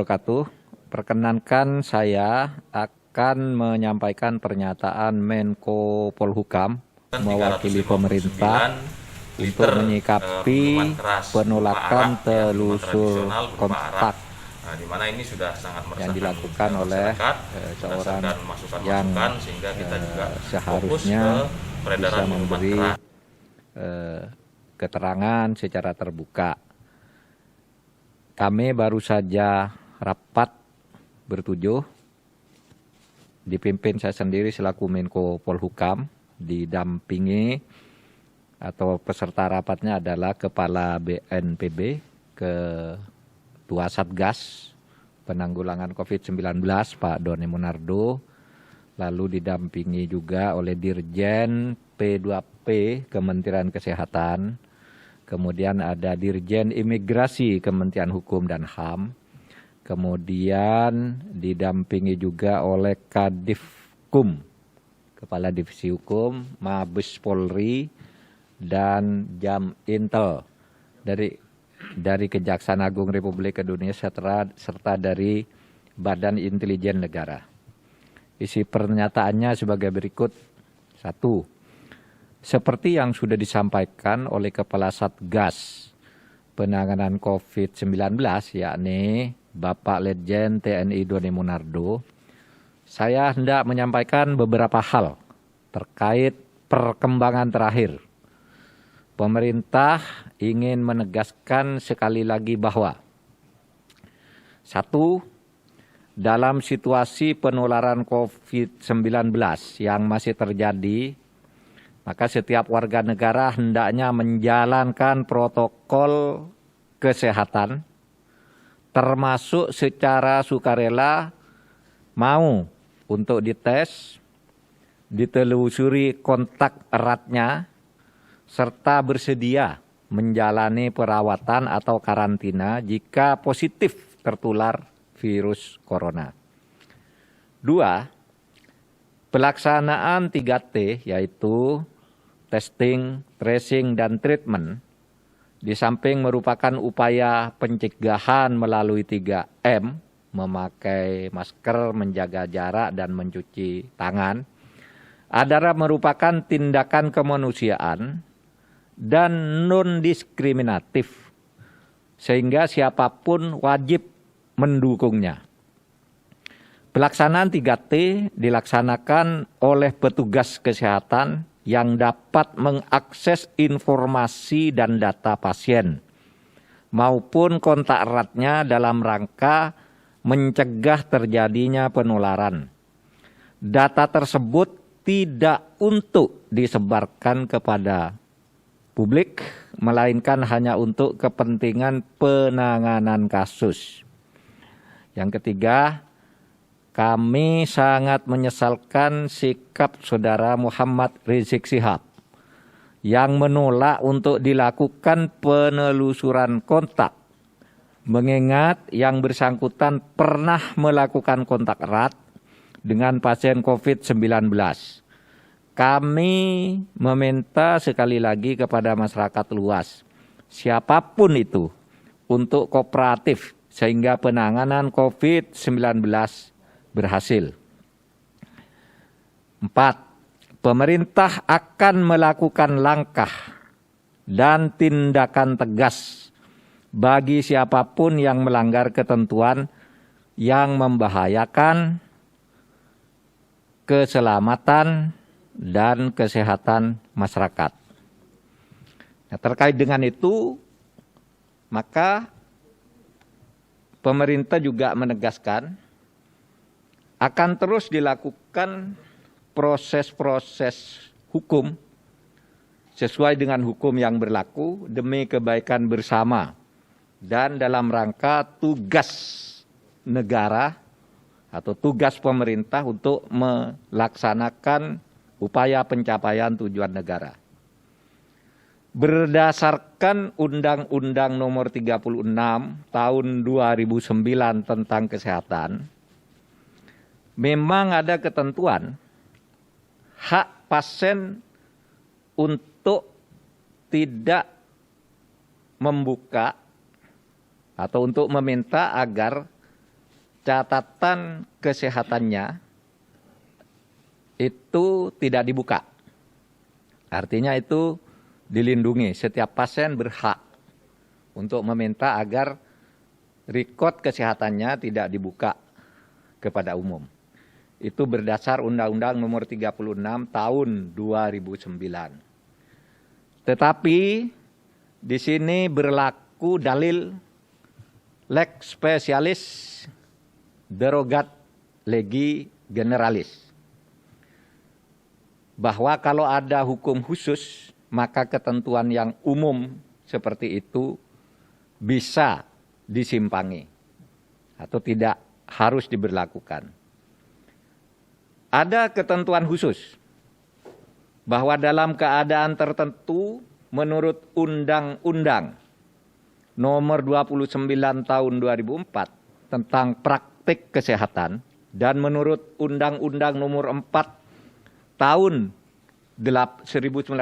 wabarakatuh. Perkenankan saya akan menyampaikan pernyataan Menko Polhukam mewakili pemerintah untuk menyikapi penolakan telusur kontak di mana ini sudah sangat yang dilakukan oleh seorang yang sehingga kita juga seharusnya bisa memberi keterangan secara terbuka. Kami baru saja rapat bertujuh, dipimpin saya sendiri selaku Menko Polhukam, didampingi atau peserta rapatnya adalah Kepala BNPB, Ketua Satgas Penanggulangan COVID-19 Pak Doni Monardo, lalu didampingi juga oleh Dirjen P2P Kementerian Kesehatan, kemudian ada Dirjen Imigrasi Kementerian Hukum dan HAM, kemudian didampingi juga oleh Kadifkum, Kepala Divisi Hukum, Mabes Polri, dan Jam Intel dari Kejaksaan Agung Republik Indonesia serta dari Badan Intelijen Negara. Isi pernyataannya sebagai berikut. 1. Seperti yang sudah disampaikan oleh Kepala Satgas Penanganan COVID-19, yakni Bapak Letjen TNI Doni Monardo, saya hendak menyampaikan beberapa hal terkait perkembangan terakhir. Pemerintah ingin menegaskan sekali lagi bahwa 1. Dalam situasi penularan COVID-19 yang masih terjadi, maka setiap warga negara hendaknya menjalankan protokol kesehatan, termasuk secara sukarela mau untuk dites, ditelusuri kontak eratnya, serta bersedia menjalani perawatan atau karantina jika positif tertular virus corona. 2. Pelaksanaan 3T yaitu testing, tracing, dan treatment di samping merupakan upaya pencegahan melalui 3M, memakai masker, menjaga jarak, dan mencuci tangan, adalah merupakan tindakan kemanusiaan dan non-diskriminatif, sehingga siapapun wajib mendukungnya. Pelaksanaan 3T dilaksanakan oleh petugas kesehatan yang dapat mengakses informasi dan data pasien maupun kontak eratnya dalam rangka mencegah terjadinya penularan. Data tersebut tidak untuk disebarkan kepada publik, melainkan hanya untuk kepentingan penanganan kasus. Yang ketiga, kami sangat menyesalkan sikap Saudara Muhammad Rizik Syihab yang menolak untuk dilakukan penelusuran kontak, mengingat yang bersangkutan pernah melakukan kontak erat dengan pasien COVID-19. Kami meminta sekali lagi kepada masyarakat luas, siapapun itu, untuk kooperatif sehingga penanganan COVID-19 berhasil. 4. Pemerintah akan melakukan langkah dan tindakan tegas bagi siapapun yang melanggar ketentuan yang membahayakan keselamatan dan kesehatan masyarakat. Nah, terkait dengan itu, maka pemerintah juga menegaskan akan terus dilakukan proses-proses hukum sesuai dengan hukum yang berlaku demi kebaikan bersama dan dalam rangka tugas negara atau tugas pemerintah untuk melaksanakan upaya pencapaian tujuan negara. Berdasarkan Undang-Undang Nomor 36 Tahun 2009 tentang kesehatan, memang ada ketentuan hak pasien untuk tidak membuka atau untuk meminta agar catatan kesehatannya itu tidak dibuka. Artinya itu dilindungi. Setiap pasien berhak untuk meminta agar rekod kesehatannya tidak dibuka kepada umum. Itu berdasar Undang-Undang Nomor 36 Tahun 2009. Tetapi di sini berlaku dalil lex specialis derogat legi generalis. Bahwa kalau ada hukum khusus, maka ketentuan yang umum seperti itu bisa disimpangi atau tidak harus diberlakukan. Ada ketentuan khusus bahwa dalam keadaan tertentu menurut Undang-Undang Nomor 29 Tahun 2004 tentang praktik kesehatan dan menurut Undang-Undang Nomor 4 Tahun 1984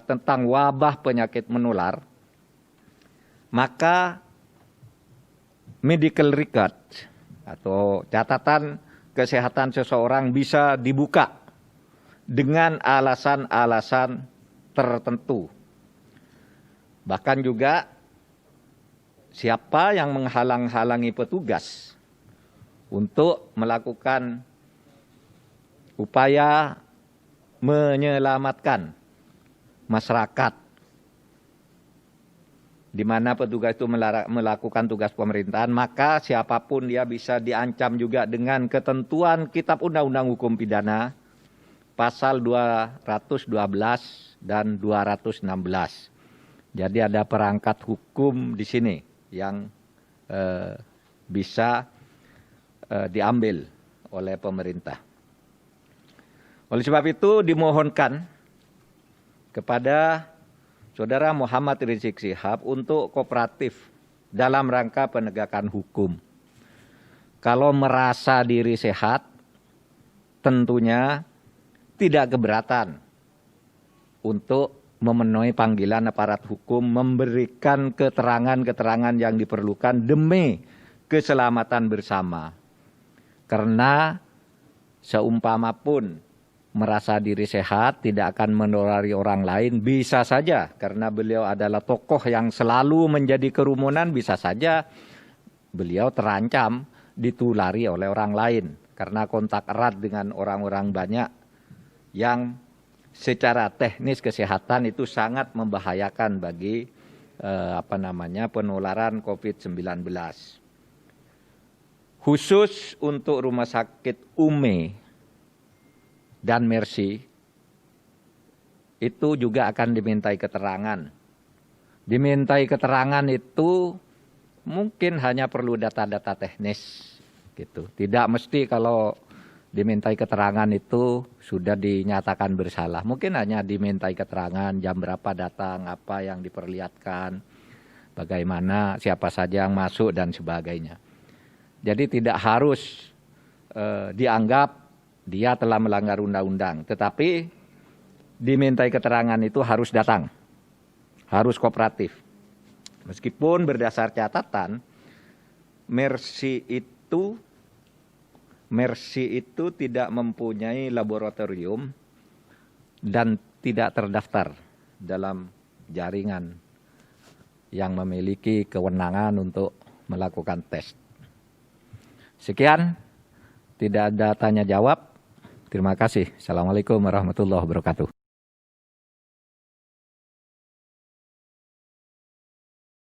tentang wabah penyakit menular, maka medical record atau catatan kesehatan seseorang bisa dibuka dengan alasan-alasan tertentu. Bahkan juga siapa yang menghalang-halangi petugas untuk melakukan upaya menyelamatkan masyarakat, di mana petugas itu melakukan tugas pemerintahan, maka siapapun dia bisa diancam juga dengan ketentuan Kitab Undang-Undang Hukum Pidana pasal 212 dan 216. Jadi ada perangkat hukum di sini yang bisa diambil oleh pemerintah. Oleh sebab itu dimohonkan kepada Saudara Muhammad Rizik Syihab untuk kooperatif dalam rangka penegakan hukum. Kalau merasa diri sehat, tentunya tidak keberatan untuk memenuhi panggilan aparat hukum, memberikan keterangan-keterangan yang diperlukan demi keselamatan bersama. Karena seumpama pun merasa diri sehat, tidak akan menulari orang lain, bisa saja karena beliau adalah tokoh yang selalu menjadi kerumunan, bisa saja beliau terancam ditulari oleh orang lain karena kontak erat dengan orang-orang banyak yang secara teknis kesehatan itu sangat membahayakan bagi penularan COVID-19. Khusus untuk rumah sakit UME dan Mercy itu juga akan dimintai keterangan. Dimintai keterangan itu mungkin hanya perlu data-data teknis gitu. Tidak mesti kalau dimintai keterangan itu sudah dinyatakan bersalah. Mungkin hanya dimintai keterangan jam berapa datang, apa yang diperlihatkan, bagaimana, siapa saja yang masuk dan sebagainya. Jadi tidak harus dianggap dia telah melanggar undang-undang, tetapi dimintai keterangan itu harus datang, harus kooperatif. Meskipun berdasar catatan, Mercy itu tidak mempunyai laboratorium dan tidak terdaftar dalam jaringan yang memiliki kewenangan untuk melakukan tes. Sekian, tidak ada tanya jawab. Terima kasih. Assalamualaikum warahmatullahi wabarakatuh.